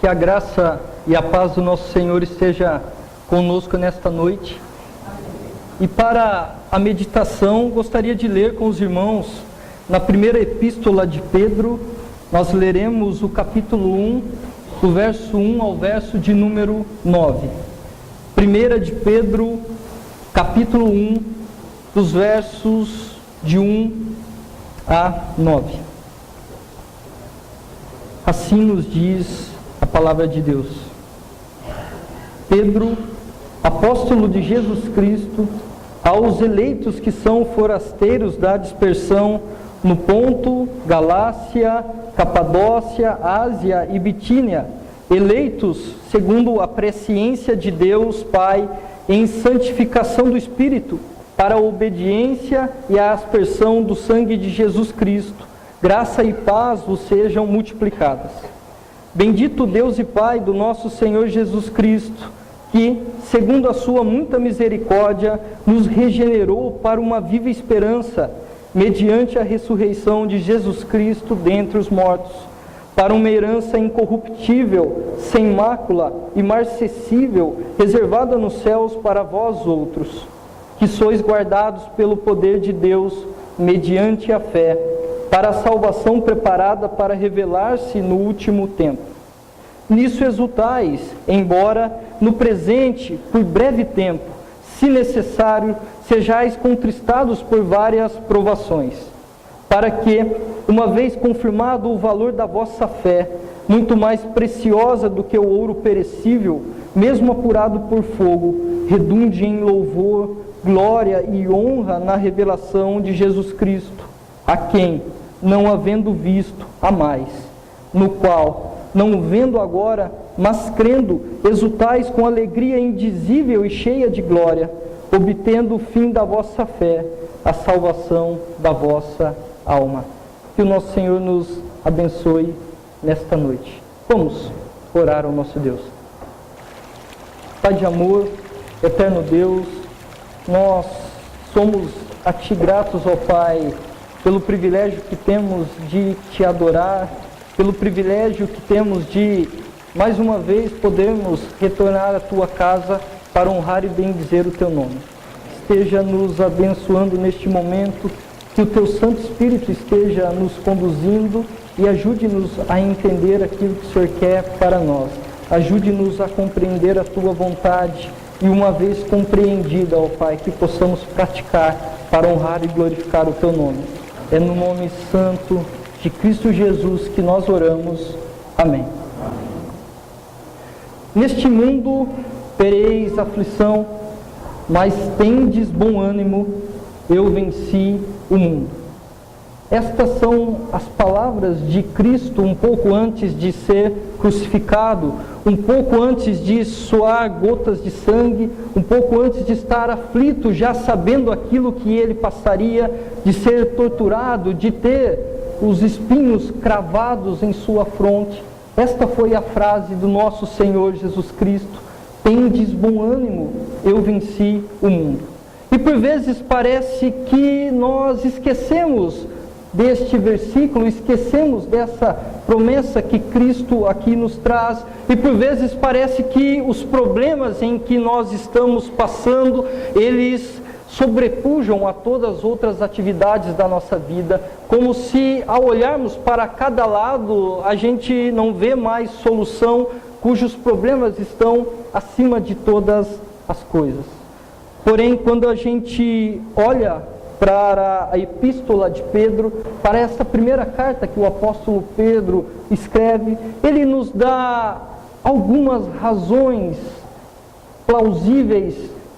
Que a graça e a paz do nosso Senhor esteja conosco nesta noite. E para a meditação, gostaria de ler com os irmãos, na primeira epístola de Pedro, nós leremos o capítulo 1, do verso 1 ao verso de número 9. Primeira de Pedro, capítulo 1, dos versos de 1 a 9. Assim nos diz a palavra de Deus. Pedro, apóstolo de Jesus Cristo, aos eleitos que são forasteiros da dispersão no Ponto, Galácia, Capadócia, Ásia e Bitínia, eleitos segundo a presciência de Deus Pai em santificação do Espírito, para a obediência e a aspersão do sangue de Jesus Cristo, graça e paz vos sejam multiplicadas. Bendito Deus e Pai do nosso Senhor Jesus Cristo, que, segundo a sua muita misericórdia, nos regenerou para uma viva esperança, mediante a ressurreição de Jesus Cristo dentre os mortos, para uma herança incorruptível, sem mácula, imarcessível, reservada nos céus para vós outros, que sois guardados pelo poder de Deus, mediante a fé, para a salvação preparada para revelar-se no último tempo. Nisso exultais, embora no presente, por breve tempo, se necessário, sejais contristados por várias provações, para que, uma vez confirmado o valor da vossa fé, muito mais preciosa do que o ouro perecível, mesmo apurado por fogo, redunde em louvor, glória e honra na revelação de Jesus Cristo, a quem, não havendo visto, amais, no qual, não vendo agora, mas crendo, exultais com alegria indizível e cheia de glória, obtendo o fim da vossa fé, a salvação da vossa alma. Que o nosso Senhor nos abençoe nesta noite. Vamos orar ao nosso Deus. Pai de amor, eterno Deus, nós somos a Ti gratos, ó Pai, pelo privilégio que temos de Te adorar, pelo privilégio que temos de, mais uma vez, podermos retornar à Tua casa para honrar e bendizer o Teu nome. Esteja nos abençoando neste momento, que o Teu Santo Espírito esteja nos conduzindo e ajude-nos a entender aquilo que o Senhor quer para nós. Ajude-nos a compreender a Tua vontade e, uma vez compreendida, ó Pai, que possamos praticar para honrar e glorificar o Teu nome. É no nome santo de Cristo Jesus que nós oramos. Amém. Neste mundo tereis aflição, mas tendes bom ânimo, eu venci o mundo. Estas são as palavras de Cristo um pouco antes de ser crucificado, um pouco antes de suar gotas de sangue, um pouco antes de estar aflito, já sabendo aquilo que ele passaria, de ser torturado, de ter os espinhos cravados em sua fronte. Esta foi a frase do nosso Senhor Jesus Cristo: tendes bom ânimo, eu venci o mundo. E por vezes parece que nós esquecemos deste versículo, esquecemos dessa promessa que Cristo aqui nos traz, e por vezes parece que os problemas em que nós estamos passando, eles sobrepujam a todas as outras atividades da nossa vida, como se ao olharmos para cada lado a gente não vê mais solução, cujos problemas estão acima de todas as coisas. Porém, quando a gente olha para a epístola de Pedro, para essa primeira carta que o apóstolo Pedro escreve, ele nos dá algumas razões plausíveis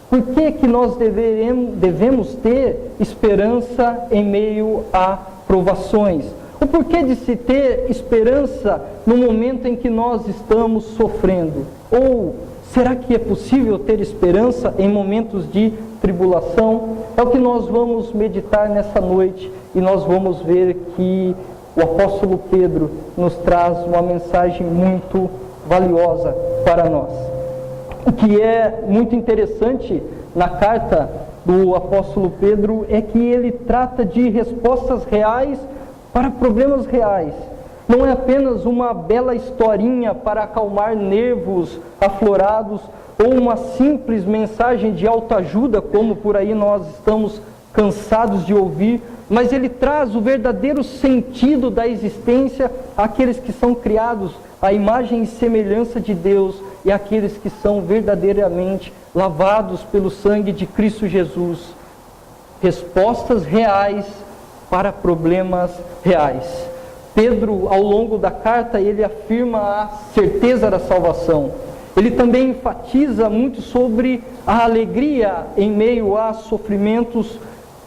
por que nós devemos ter esperança em meio a provações. O porquê de se ter esperança no momento em que nós estamos sofrendo? Ou será que é possível ter esperança em momentos de tribulação? É o que nós vamos meditar nessa noite, e nós vamos ver que o apóstolo Pedro nos traz uma mensagem muito valiosa para nós. O que é muito interessante na carta do apóstolo Pedro é que ele trata de respostas reais para problemas reais. não é apenas uma bela historinha para acalmar nervos aflorados ou uma simples mensagem de autoajuda, como por aí nós estamos cansados de ouvir, mas ele traz o verdadeiro sentido da existência àqueles que são criados à imagem e semelhança de Deus e àqueles que são verdadeiramente lavados pelo sangue de Cristo Jesus. Respostas reais para problemas reais. Pedro, ao longo da carta, ele afirma a certeza da salvação. Ele também enfatiza muito sobre a alegria em meio a sofrimentos.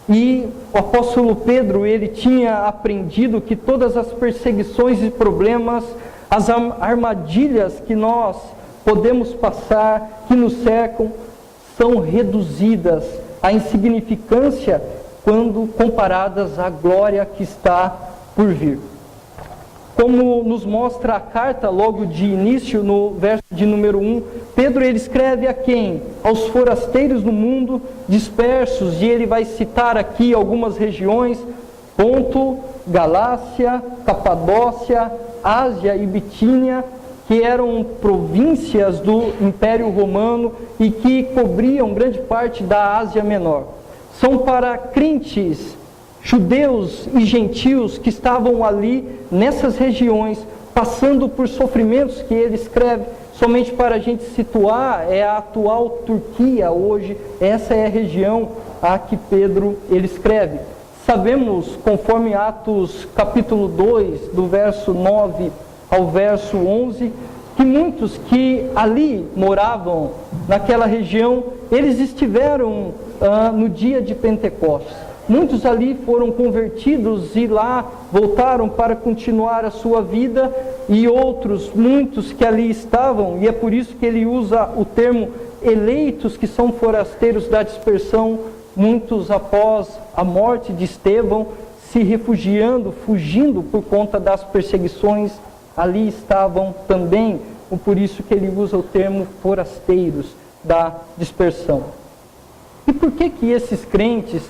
E o apóstolo Pedro, ele tinha aprendido que todas as perseguições e problemas, as armadilhas que nós podemos passar, que nos cercam, são reduzidas à insignificância quando comparadas à glória que está por vir. Como nos mostra a carta logo de início, no verso de número 1, Pedro ele escreve a quem? Aos forasteiros no mundo, dispersos, e ele vai citar aqui algumas regiões: Ponto, Galácia, Capadócia, Ásia e Bitínia, que eram províncias do Império Romano e que cobriam grande parte da Ásia Menor. São para crentes, judeus e gentios que estavam ali nessas regiões, passando por sofrimentos que ele escreve. Somente para a gente situar, é a atual Turquia hoje, essa é a região a que Pedro ele escreve. Sabemos, conforme Atos capítulo 2, do verso 9 ao verso 11, que muitos que ali moravam, naquela região, eles estiveram no dia de Pentecostes. Muitos ali foram convertidos e lá voltaram para continuar a sua vida, e outros, muitos que ali estavam, e é por isso que ele usa o termo eleitos, que são forasteiros da dispersão, muitos após a morte de Estevão, se refugiando, fugindo por conta das perseguições, ali estavam também, por isso que ele usa o termo forasteiros da dispersão. E por que que esses crentes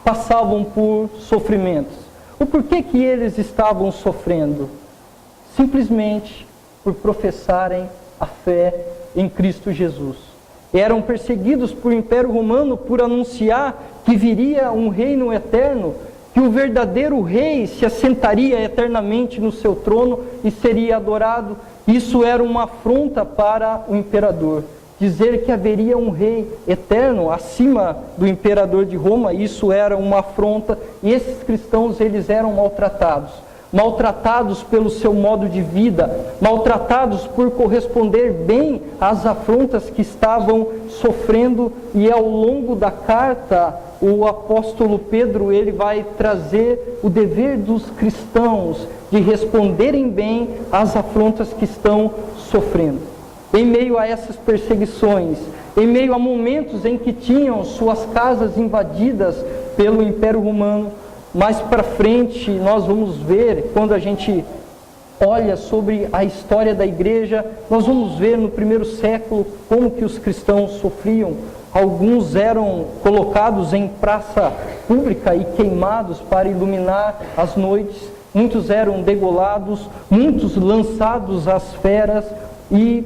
passavam por sofrimentos? O porquê que eles estavam sofrendo? Simplesmente por professarem a fé em Cristo Jesus. Eram perseguidos por Império Romano por anunciar que viria um reino eterno, que o verdadeiro rei se assentaria eternamente no seu trono e seria adorado. Isso era uma afronta para o imperador. Dizer que haveria um rei eterno acima do imperador de Roma, isso era uma afronta, e esses cristãos eles eram maltratados. Maltratados pelo seu modo de vida, maltratados por corresponder bem às afrontas que estavam sofrendo, e ao longo da carta, o apóstolo Pedro ele vai trazer o dever dos cristãos de responderem bem às afrontas que estão sofrendo. Em meio a essas perseguições, em meio a momentos em que tinham suas casas invadidas pelo Império Romano, mais para frente nós vamos ver, quando a gente olha sobre a história da igreja, nós vamos ver no primeiro século como que os cristãos sofriam. Alguns eram colocados em praça pública e queimados para iluminar as noites, muitos eram degolados, muitos lançados às feras, e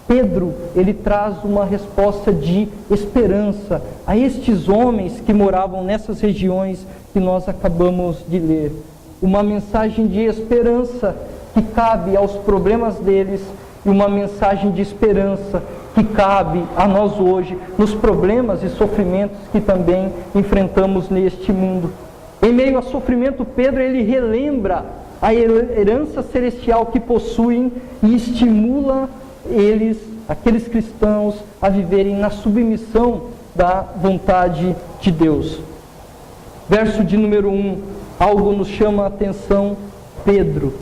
Pedro, ele traz uma resposta de esperança a estes homens que moravam nessas regiões que nós acabamos de ler. Uma mensagem de esperança que cabe aos problemas deles e uma mensagem de esperança que cabe a nós hoje nos problemas e sofrimentos que também enfrentamos neste mundo. Em meio a sofrimento, Pedro ele relembra a herança celestial que possuem e estimula eles, aqueles cristãos, a viverem na submissão da vontade de Deus. Verso de número 1, algo nos chama a atenção. Pedro,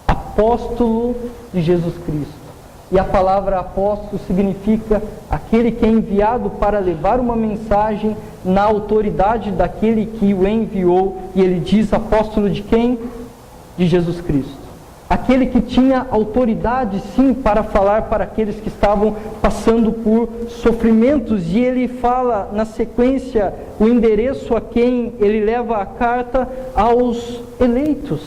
apóstolo de Jesus Cristo. E a palavra apóstolo significa aquele que é enviado para levar uma mensagem na autoridade daquele que o enviou. E ele diz apóstolo de quem? De Jesus Cristo. Aquele que tinha autoridade, sim, para falar para aqueles que estavam passando por sofrimentos. E ele fala na sequência o endereço a quem ele leva a carta: aos eleitos.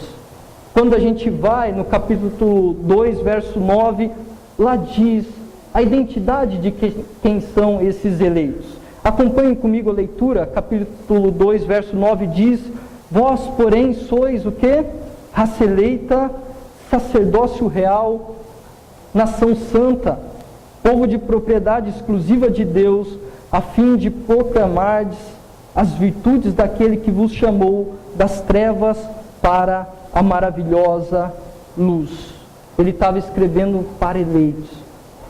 Quando a gente vai no capítulo 2, verso 9, lá diz a identidade de quem são esses eleitos. Acompanhem comigo a leitura, capítulo 2, verso 9 diz: vós, porém, sois o quê? Raça eleita, sacerdócio real, nação santa, povo de propriedade exclusiva de Deus, a fim de proclamardes as virtudes daquele que vos chamou das trevas para a maravilhosa luz. Ele estava escrevendo para eleitos,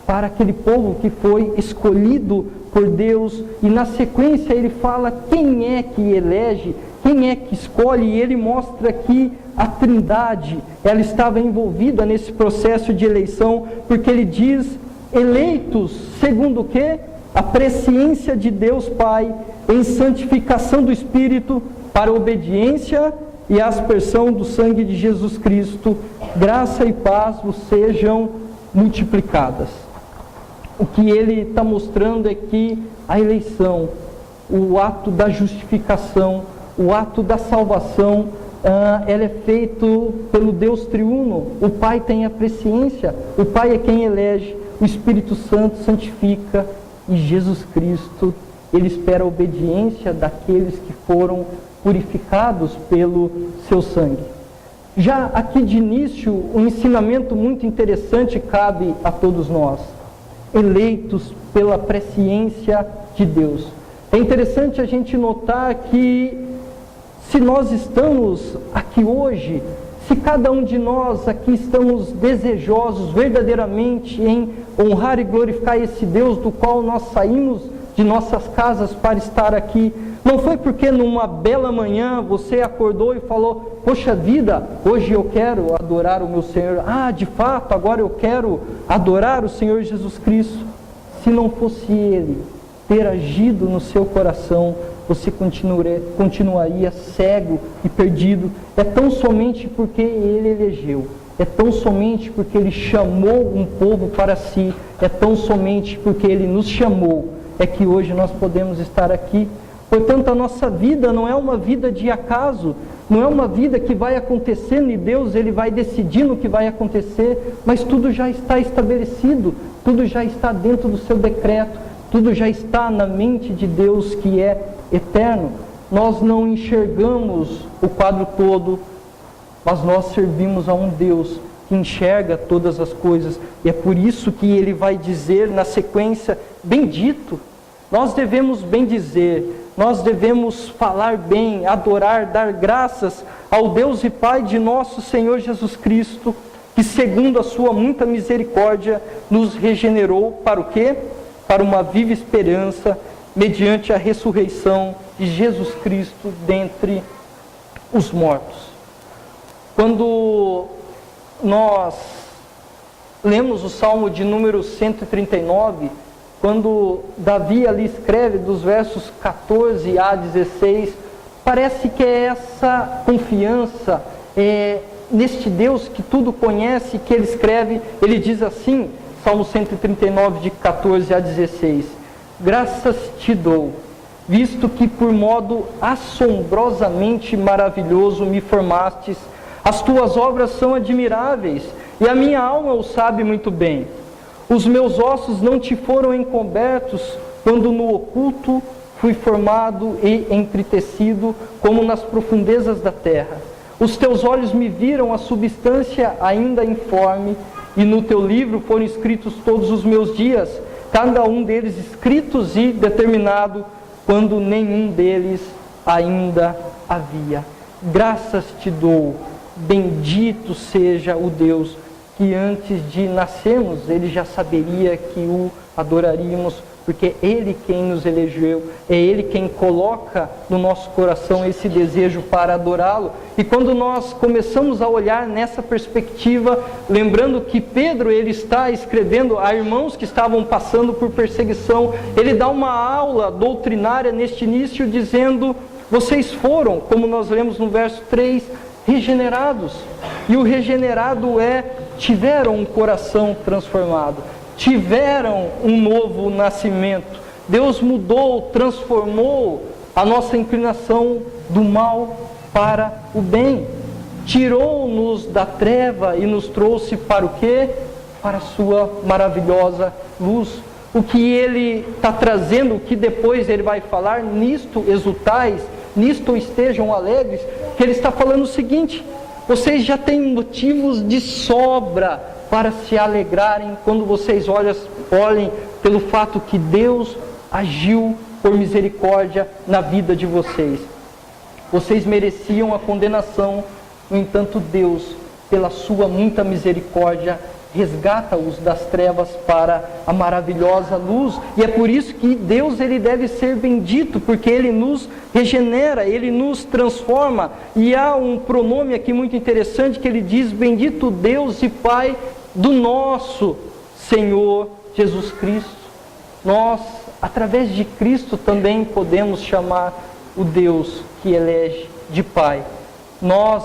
para aquele povo que foi escolhido por Deus, e na sequência ele fala quem é que elege, quem é que escolhe, e ele mostra que a Trindade, ela estava envolvida nesse processo de eleição, porque ele diz eleitos segundo o quê? A presciência de Deus Pai, em santificação do Espírito, para a obediência e a aspersão do sangue de Jesus Cristo, graça e paz vos sejam multiplicadas. O que ele está mostrando é que a eleição, o ato da justificação, o ato da salvação, ela é feito pelo Deus triuno. O Pai tem a presciência, o Pai é quem elege, o Espírito Santo santifica, e Jesus Cristo, ele espera a obediência daqueles que foram purificados pelo seu sangue. Já aqui de início, um ensinamento muito interessante cabe a todos nós: eleitos pela presciência de Deus. É interessante a gente notar que, se nós estamos aqui hoje, se cada um de nós aqui estamos desejosos verdadeiramente em honrar e glorificar esse Deus do qual nós saímos de nossas casas para estar aqui, não foi porque numa bela manhã você acordou e falou: poxa vida, hoje eu quero adorar o meu Senhor. De fato, agora eu quero adorar o Senhor Jesus Cristo. Se não fosse Ele ter agido no seu coração, você continuaria cego e perdido. É tão somente porque Ele elegeu, é tão somente porque Ele chamou um povo para si, é tão somente porque Ele nos chamou, é que hoje nós podemos estar aqui. Portanto, a nossa vida não é uma vida de acaso, não é uma vida que vai acontecendo e Deus ele vai decidindo o que vai acontecer, mas tudo já está estabelecido, tudo já está dentro do seu decreto, tudo já está na mente de Deus que é eterno. Nós não enxergamos o quadro todo, mas nós servimos a um Deus que enxerga todas as coisas, e é por isso que ele vai dizer na sequência: bendito. Nós devemos bendizer, nós devemos falar bem, adorar, dar graças ao Deus e Pai de nosso Senhor Jesus Cristo, que segundo a sua muita misericórdia nos regenerou para o quê? Para uma viva esperança, mediante a ressurreição de Jesus Cristo dentre os mortos. Quando nós lemos o Salmo de número 139, quando Davi ali escreve dos versos 14 a 16, parece que é essa confiança neste Deus que tudo conhece, que ele escreve. Ele diz assim, Salmo 139, de 14 a 16: graças te dou, visto que por modo assombrosamente maravilhoso me formastes, as tuas obras são admiráveis, e a minha alma o sabe muito bem. Os meus ossos não te foram encobertos, quando no oculto fui formado e entretecido, como nas profundezas da terra. Os teus olhos me viram a substância ainda informe, e no teu livro foram escritos todos os meus dias, cada um deles escritos e determinado, quando nenhum deles ainda havia. Graças te dou, bendito seja o Deus que antes de nascermos, Ele já saberia que o adoraríamos, porque é Ele quem nos elegeu, é Ele quem coloca no nosso coração esse desejo para adorá-lo. E quando nós começamos a olhar nessa perspectiva, lembrando que Pedro, ele está escrevendo a irmãos que estavam passando por perseguição, ele dá uma aula doutrinária neste início, dizendo: vocês foram, como nós lemos no verso 3, regenerados. E o regenerado tiveram um coração transformado, tiveram um novo nascimento. Deus mudou, transformou a nossa inclinação do mal para o bem. tirou-nos da treva e nos trouxe para o quê? Para a sua maravilhosa luz. O que ele está trazendo, o que depois ele vai falar, nisto exultais, nisto estejam alegres, que ele está falando o seguinte: vocês já têm motivos de sobra para se alegrarem quando vocês olhem pelo fato que Deus agiu por misericórdia na vida de vocês. Vocês mereciam a condenação, no entanto Deus, pela sua muita misericórdia, resgata-os das trevas para a maravilhosa luz. E é por isso que Deus, ele deve ser bendito, porque ele nos regenera, ele nos transforma. E há um pronome aqui muito interessante que ele diz: bendito Deus e Pai do nosso Senhor Jesus Cristo. Nós, através de Cristo, também podemos chamar o Deus que elege de Pai. Nós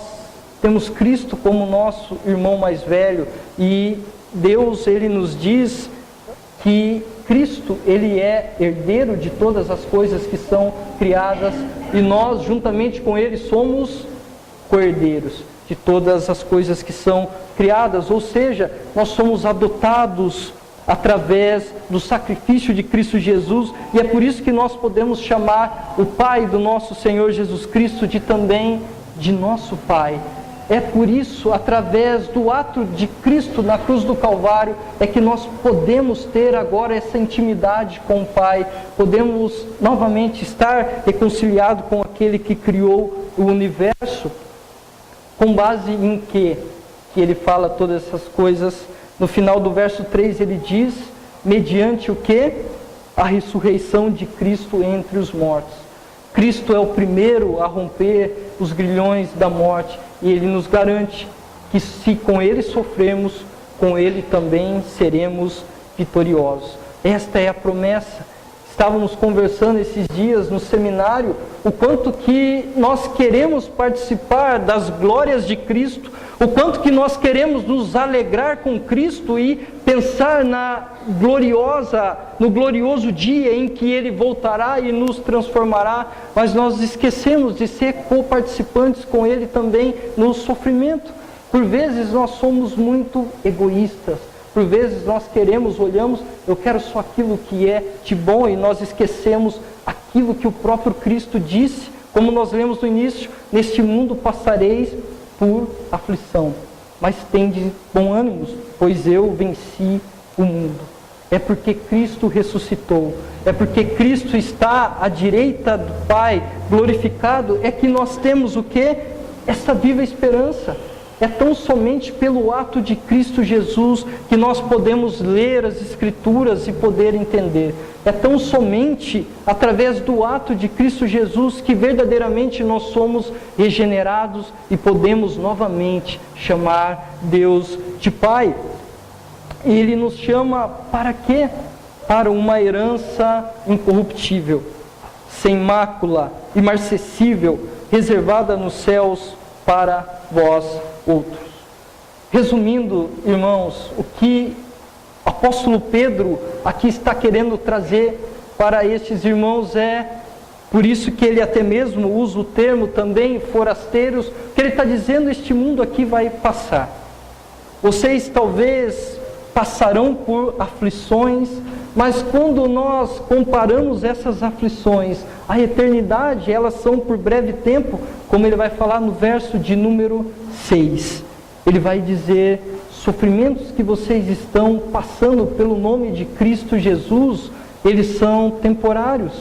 temos Cristo como nosso irmão mais velho, e Deus, ele nos diz que Cristo, ele é herdeiro de todas as coisas que são criadas, e nós, juntamente com ele, somos co-herdeiros de todas as coisas que são criadas. Ou seja, nós somos adotados através do sacrifício de Cristo Jesus, e é por isso que nós podemos chamar o Pai do nosso Senhor Jesus Cristo também de nosso Pai. É por isso, através do ato de Cristo na cruz do Calvário, é que nós podemos ter agora essa intimidade com o Pai, podemos novamente estar reconciliados com aquele que criou o universo. Com base em que ele fala todas essas coisas? No final do verso 3 ele diz: mediante o que? A ressurreição de Cristo entre os mortos. Cristo é o primeiro a romper os grilhões da morte, e ele nos garante que se com ele sofremos, com ele também seremos vitoriosos. Esta é a promessa. Estávamos conversando esses dias no seminário o quanto que nós queremos participar das glórias de Cristo, o quanto que nós queremos nos alegrar com Cristo e pensar no glorioso dia em que Ele voltará e nos transformará, mas nós esquecemos de ser co-participantes com Ele também no sofrimento. Por vezes nós somos muito egoístas, por vezes nós olhamos, eu quero só aquilo que é de bom, e nós esquecemos aquilo que o próprio Cristo disse, como nós lemos no início: neste mundo passareis por aflição, mas tende bom ânimo, pois eu venci o mundo. É porque Cristo ressuscitou, é porque Cristo está à direita do Pai, glorificado, é que nós temos o quê? Essa viva esperança. É tão somente pelo ato de Cristo Jesus que nós podemos ler as Escrituras e poder entender. É tão somente através do ato de Cristo Jesus que verdadeiramente nós somos regenerados e podemos novamente chamar Deus de Pai. Ele nos chama para quê? Para uma herança incorruptível, sem mácula, imarcessível, reservada nos céus para vós outros. Resumindo, irmãos, o que o apóstolo Pedro aqui está querendo trazer para estes irmãos por isso que ele até mesmo usa o termo também forasteiros, que ele está dizendo: este mundo aqui vai passar. Vocês talvez passarão por aflições, mas quando nós comparamos essas aflições à eternidade, elas são por breve tempo, como ele vai falar no verso de número 6. Ele vai dizer: sofrimentos que vocês estão passando pelo nome de Cristo Jesus, eles são temporários.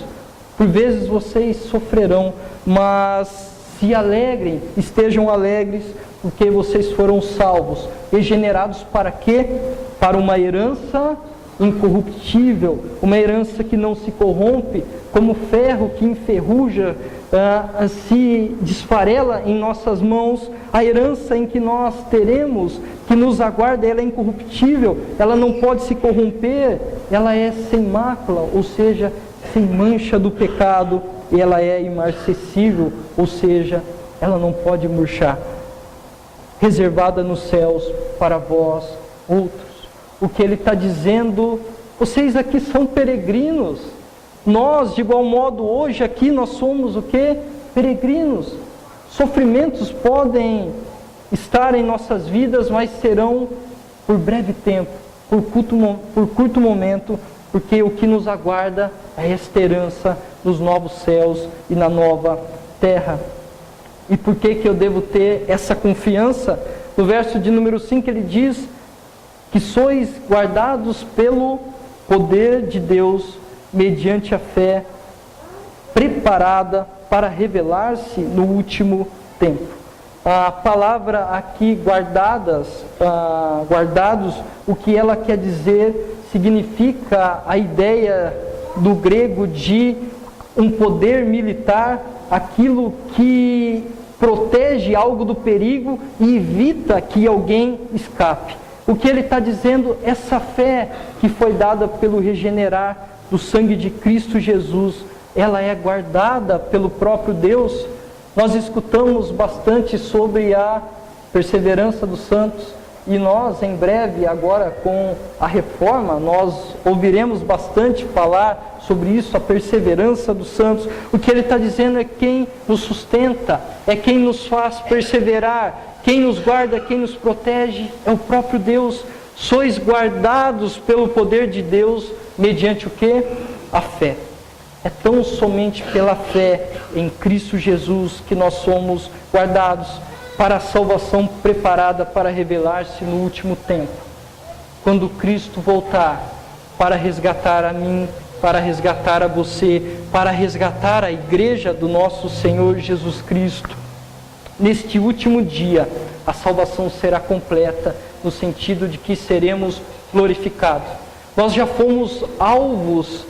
Por vezes vocês sofrerão, mas se alegrem, estejam alegres, porque vocês foram salvos, regenerados para quê? Para uma herança incorruptível, uma herança que não se corrompe, como ferro que enferruja, se desfarela em nossas mãos. A herança em que nós teremos, que nos aguarda, ela é incorruptível, ela não pode se corromper, ela é sem mácula, ou seja, sem mancha do pecado, e ela é imarcessível, ou seja, ela não pode murchar. Reservada nos céus para vós outros. O que ele está dizendo: vocês aqui são peregrinos. Nós, de igual modo, hoje aqui nós somos o quê? Peregrinos. Sofrimentos podem estar em nossas vidas, mas serão por breve tempo, por curto momento, porque o que nos aguarda é esta herança nos novos céus e na nova terra. E por que eu devo ter essa confiança? No verso de número 5 ele diz que sois guardados pelo poder de Deus, mediante a fé preparada para revelar-se no último tempo. A palavra aqui, guardados, o que ela quer dizer, significa a ideia do grego de um poder militar, aquilo que protege algo do perigo e evita que alguém escape. O que ele está dizendo, essa fé que foi dada pelo regenerar do sangue de Cristo Jesus, ela é guardada pelo próprio Deus. Nós escutamos bastante sobre a perseverança dos santos e nós, em breve, agora com a reforma, nós ouviremos bastante falar sobre isso, a perseverança dos santos. O que ele está dizendo é quem nos sustenta, é quem nos faz perseverar, quem nos guarda, quem nos protege, é o próprio Deus. Sois guardados pelo poder de Deus, mediante o quê? A fé. É tão somente pela fé em Cristo Jesus que nós somos guardados para a salvação preparada para revelar-se no último tempo. Quando Cristo voltar para resgatar a mim, para resgatar a você, para resgatar a igreja do nosso Senhor Jesus Cristo, neste último dia, a salvação será completa, no sentido de que seremos glorificados. Nós já fomos alvos,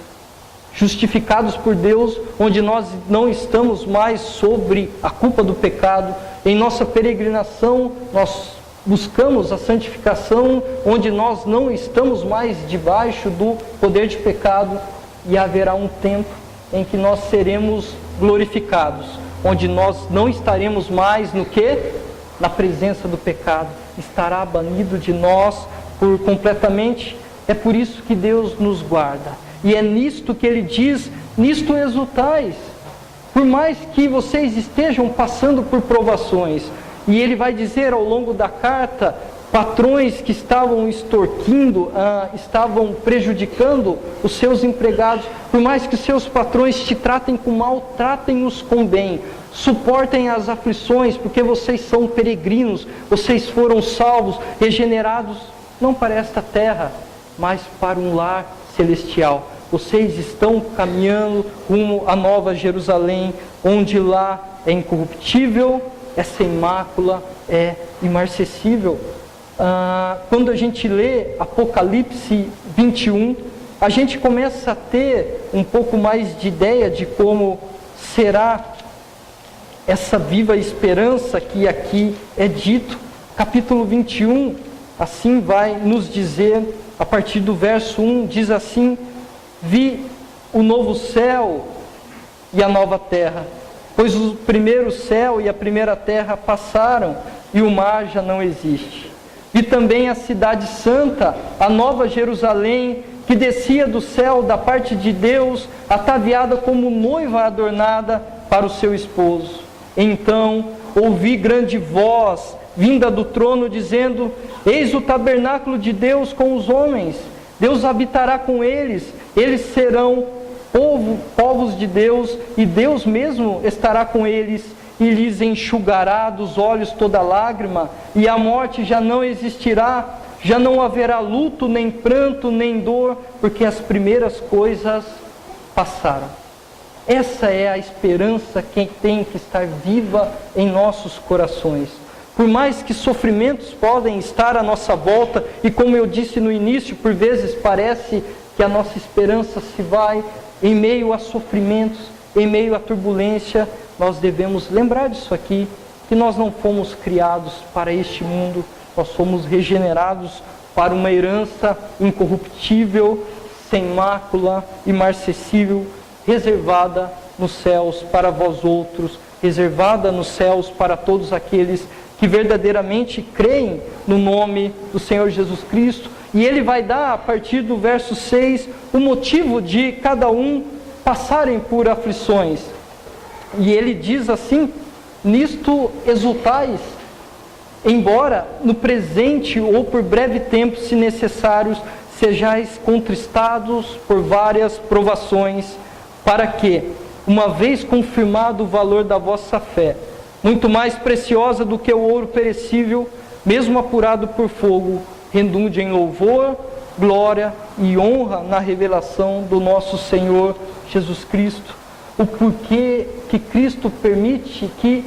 justificados por Deus, onde nós não estamos mais sobre a culpa do pecado. Em nossa peregrinação, nós buscamos a santificação, onde nós não estamos mais debaixo do poder de pecado, e haverá um tempo em que nós seremos glorificados, onde nós não estaremos mais no quê? Na presença do pecado. Estará banido de nós por completamente. É por isso que Deus nos guarda. E é nisto que ele diz, nisto exultais. Por mais que vocês estejam passando por provações, e ele vai dizer ao longo da carta, patrões que estavam extorquindo, estavam prejudicando os seus empregados, por mais que seus patrões te tratem com mal, tratem-os com bem. Suportem as aflições, porque vocês são peregrinos, vocês foram salvos, regenerados, não para esta terra, mas para um lar celestial. Vocês estão caminhando rumo à Nova Jerusalém, onde lá é incorruptível, é sem mácula, é imarcessível. Quando a gente lê Apocalipse 21, a gente começa a ter um pouco mais de ideia de como será essa viva esperança que aqui é dito. Capítulo 21, assim vai nos dizer, a partir do verso 1, diz assim: vi o novo céu e a nova terra, pois o primeiro céu e a primeira terra passaram e o mar já não existe. Vi também a cidade santa, a nova Jerusalém, que descia do céu da parte de Deus, ataviada como noiva adornada para o seu esposo. Então ouvi grande voz vinda do trono dizendo: eis o tabernáculo de Deus com os homens, Deus habitará com eles, eles serão povos de Deus, e Deus mesmo estará com eles, e lhes enxugará dos olhos toda lágrima, e a morte já não existirá, já não haverá luto, nem pranto, nem dor, porque as primeiras coisas passaram. Essa é a esperança que tem que estar viva em nossos corações. Por mais que sofrimentos podem estar à nossa volta, e como eu disse no início, por vezes parece que a nossa esperança se vai em meio a sofrimentos, em meio à turbulência, nós devemos lembrar disso aqui, que nós não fomos criados para este mundo, nós fomos regenerados para uma herança incorruptível, sem mácula, imarcessível, reservada nos céus para vós outros, reservada nos céus para todos aqueles que verdadeiramente creem no nome do Senhor Jesus Cristo. E ele vai dar, a partir do verso 6, o motivo de cada um passarem por aflições. E ele diz assim: nisto exultais. embora no presente ou por breve tempo, se necessários, sejais contristados por várias provações, para que, uma vez confirmado o valor da vossa fé, muito mais preciosa do que o ouro perecível, mesmo apurado por fogo, redunde em louvor, glória e honra na revelação do nosso Senhor Jesus Cristo. O porquê que Cristo permite que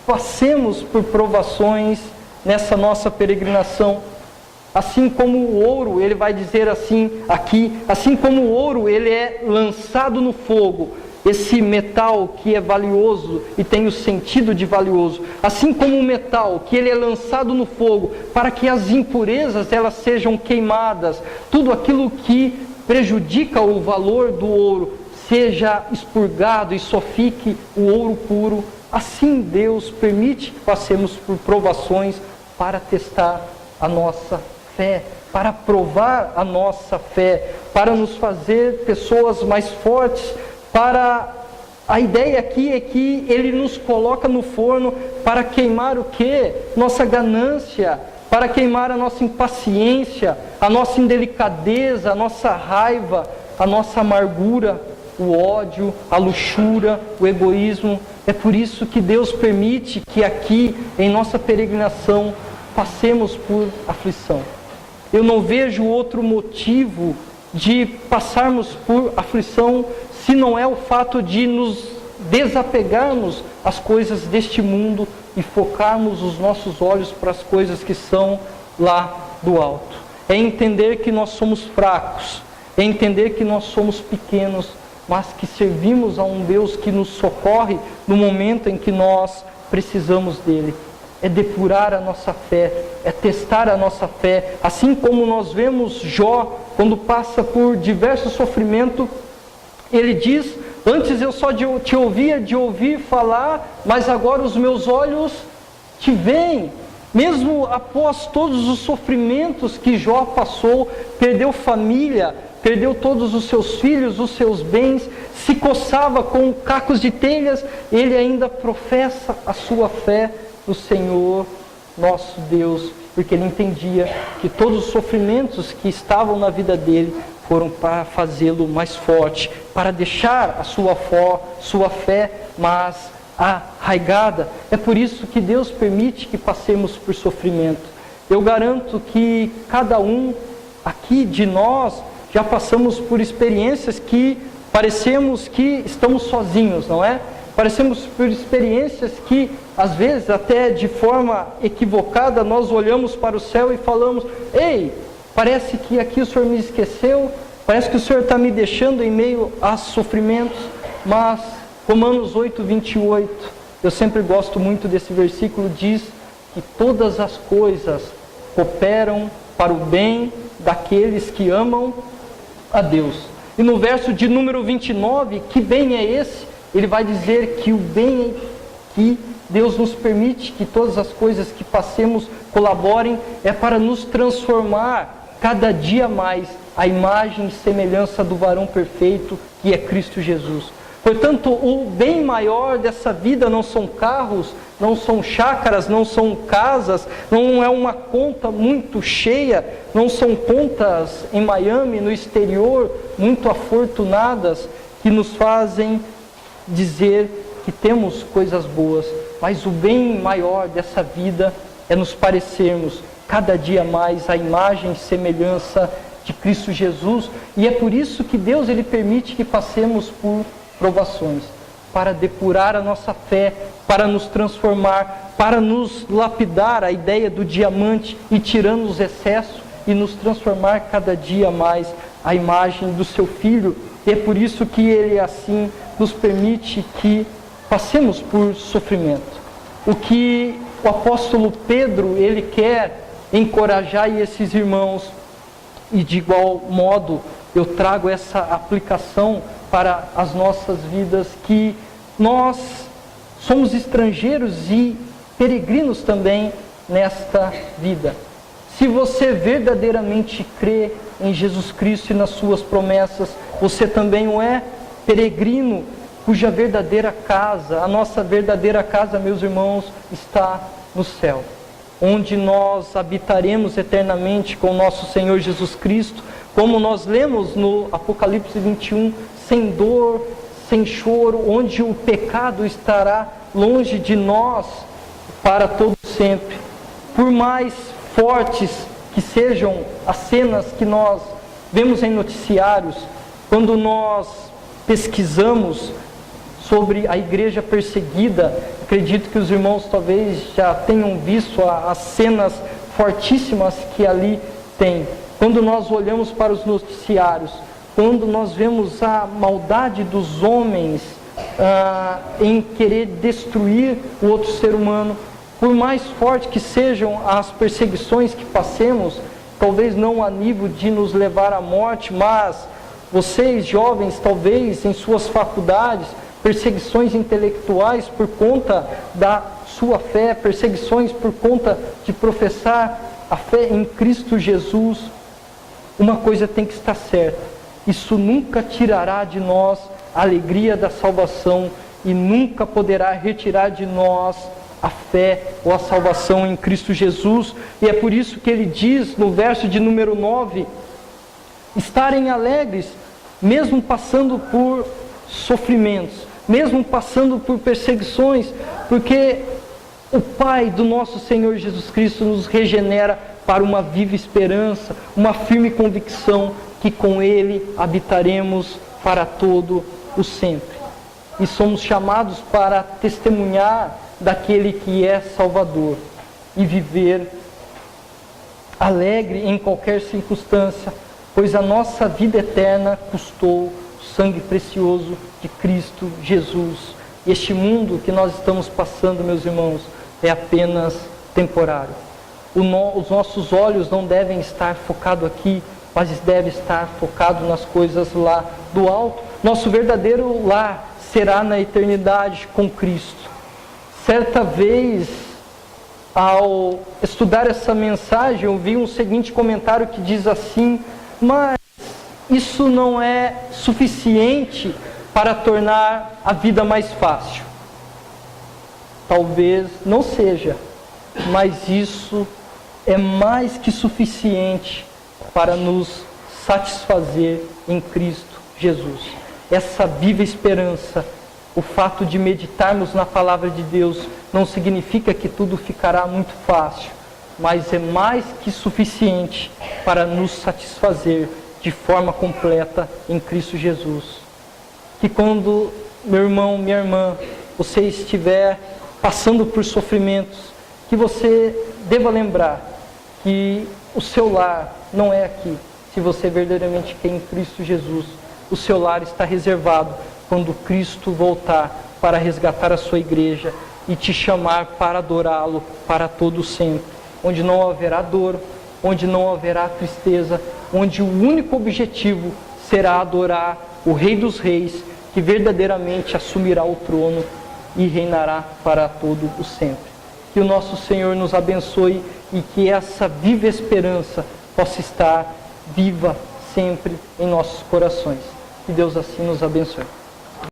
passemos por provações nessa nossa peregrinação. Assim como o ouro, ele vai dizer assim aqui, assim como o ouro ele é lançado no fogo, esse metal que é valioso e tem o sentido de valioso, assim como o metal que ele é lançado no fogo para que as impurezas elas sejam queimadas, tudo aquilo que prejudica o valor do ouro seja expurgado e só fique o ouro puro. Assim Deus permite que passemos por provações para testar a nossa fé, para provar a nossa fé, para nos fazer pessoas mais fortes. A ideia aqui é que Ele nos coloca no forno para queimar o quê? Nossa ganância, para queimar a nossa impaciência, a nossa indelicadeza, a nossa raiva, a nossa amargura, o ódio, a luxúria, o egoísmo. É por isso que Deus permite que aqui, em nossa peregrinação, passemos por aflição. Eu não vejo outro motivo de passarmos por aflição se não é o fato de nos desapegarmos às coisas deste mundo e focarmos os nossos olhos para as coisas que são lá do alto. É entender que nós somos fracos, é entender que nós somos pequenos, mas que servimos a um Deus que nos socorre no momento em que nós precisamos dele. É depurar a nossa fé, é testar a nossa fé. Assim como nós vemos Jó, quando passa por diversos sofrimentos, ele diz: antes eu só te ouvia de ouvir falar, mas agora os meus olhos te veem. Mesmo após todos os sofrimentos que Jó passou, perdeu família, perdeu todos os seus filhos, os seus bens, se coçava com cacos de telhas, ele ainda professa a sua fé no Senhor nosso Deus, porque ele entendia que todos os sofrimentos que estavam na vida dele foram para fazê-lo mais forte, para deixar a sua fé mais arraigada. É por isso que Deus permite que passemos por sofrimento. Eu garanto que cada um aqui de nós já passamos por experiências que parecemos que estamos sozinhos, não é? Parecemos por experiências que, às vezes, até de forma equivocada, nós olhamos para o céu e falamos: ei, parece que aqui o Senhor me esqueceu, parece que o Senhor está me deixando em meio a sofrimentos. Mas Romanos 8:28, eu sempre gosto muito desse versículo, diz que todas as coisas cooperam para o bem daqueles que amam a Deus. E no verso de número 29, que bem é esse? Ele vai dizer que o bem que Deus nos permite que todas as coisas que passemos colaborem é para nos transformar cada dia mais à imagem e semelhança do varão perfeito que é Cristo Jesus. Portanto, o bem maior dessa vida não são carros, não são chácaras, não são casas, não é uma conta muito cheia, não são contas em Miami, no exterior, muito afortunadas, que nos fazem dizer que temos coisas boas. Mas o bem maior dessa vida é nos parecermos cada dia mais à imagem e semelhança de Cristo Jesus. E é por isso que Deus ele permite que passemos por provações, para depurar a nossa fé, para nos transformar, para nos lapidar a ideia do diamante e tirando os excessos e nos transformar cada dia mais à imagem do seu Filho. E é por isso que Ele assim nos permite que passemos por sofrimento. O que o apóstolo Pedro, ele quer encorajar esses irmãos, e de igual modo eu trago essa aplicação para as nossas vidas, que nós somos estrangeiros e peregrinos também nesta vida. Se você verdadeiramente crê em Jesus Cristo e nas suas promessas, você também o é, peregrino, cuja verdadeira casa, a nossa verdadeira casa, meus irmãos, está no céu. onde nós habitaremos eternamente com o nosso Senhor Jesus Cristo, como nós lemos no Apocalipse 21, sem dor, sem choro, onde o pecado estará longe de nós para todo sempre. Por mais fortes que sejam as cenas que nós vemos em noticiários, quando nós pesquisamos sobre a igreja perseguida, acredito que os irmãos talvez já tenham visto as cenas fortíssimas que ali tem. Quando nós olhamos para os noticiários, quando nós vemos a maldade dos homens em querer destruir o outro ser humano, por mais forte que sejam as perseguições que passemos, talvez não a nível de nos levar à morte, mas vocês jovens, talvez em suas faculdades, perseguições intelectuais por conta da sua fé, perseguições por conta de professar a fé em Cristo Jesus. Uma coisa tem que estar certa: isso nunca tirará de nós a alegria da salvação e nunca poderá retirar de nós a fé ou a salvação em Cristo Jesus. E é por isso que ele diz no verso de número 9, estarem alegres, mesmo passando por sofrimentos, mesmo passando por perseguições, porque o Pai do nosso Senhor Jesus Cristo nos regenera para uma viva esperança, uma firme convicção que com Ele habitaremos para todo o sempre. E somos chamados para testemunhar daquele que é Salvador e viver alegre em qualquer circunstância, pois a nossa vida eterna custou o sangue precioso de Cristo Jesus. E este mundo que nós estamos passando, meus irmãos, é apenas temporário. Os nossos olhos não devem estar focados aqui, mas devem estar focados nas coisas lá do alto. Nosso verdadeiro lar será na eternidade com Cristo. Certa vez, ao estudar essa mensagem, eu vi um seguinte comentário que diz assim: mas isso não é suficiente para tornar a vida mais fácil. Talvez não seja, mas isso é mais que suficiente para nos satisfazer em Cristo Jesus. Essa viva esperança, o fato de meditarmos na palavra de Deus, não significa que tudo ficará muito fácil, mas é mais que suficiente para nos satisfazer de forma completa em Cristo Jesus. Que quando, meu irmão, minha irmã, você estiver passando por sofrimentos, que você deva lembrar que o seu lar não é aqui. Se você verdadeiramente quer em Cristo Jesus, o seu lar está reservado quando Cristo voltar para resgatar a sua igreja e te chamar para adorá-lo para todo sempre, onde não haverá dor, onde não haverá tristeza, onde o único objetivo será adorar o Rei dos Reis, que verdadeiramente assumirá o trono e reinará para todo o sempre. Que o nosso Senhor nos abençoe e que essa viva esperança possa estar viva sempre em nossos corações. Que Deus assim nos abençoe.